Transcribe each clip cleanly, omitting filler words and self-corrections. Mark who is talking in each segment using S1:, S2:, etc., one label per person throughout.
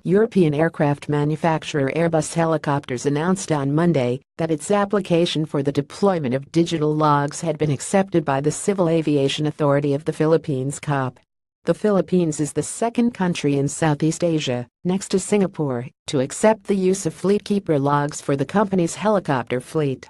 S1: European aircraft manufacturer Airbus Helicopters announced on Monday that its application for the deployment of digital logs had been accepted by the Civil Aviation Authority of the Philippines (CAAP). The Philippines is the second country in Southeast Asia, next to Singapore, to accept the use of Fleetkeeper logs for the company's helicopter fleet.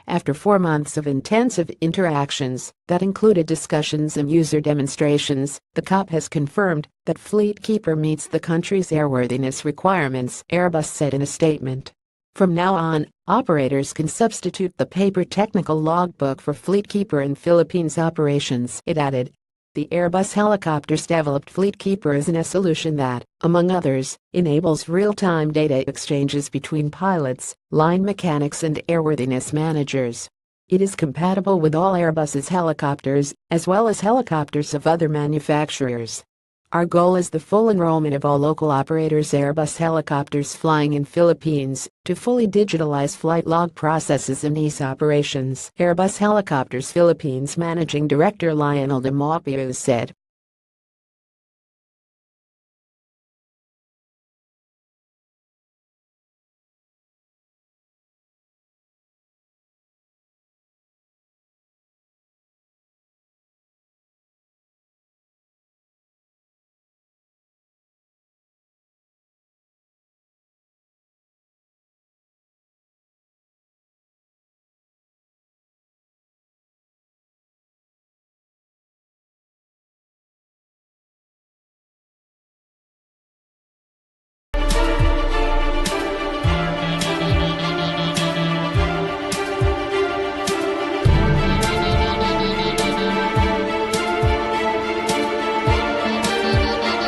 S1: After 4 months of intensive interactions that included discussions and user demonstrations, the CAAP has confirmed that Fleetkeeper meets the country's airworthiness requirements, Airbus said in a statement. From now on, operators can substitute the paper technical logbook for Fleetkeeper in Philippines operations, it added. The Airbus Helicopters developed Fleetkeeper as a solution that, among others, enables real-time data exchanges between pilots, line mechanics and airworthiness managers. It is compatible with all Airbus's helicopters, as well as helicopters of other manufacturers. Our goal is the full enrollment of all local operators Airbus helicopters flying in Philippines to fully digitalize flight log processes and ease operations, Airbus Helicopters Philippines Managing Director Lionel de Maupiu said.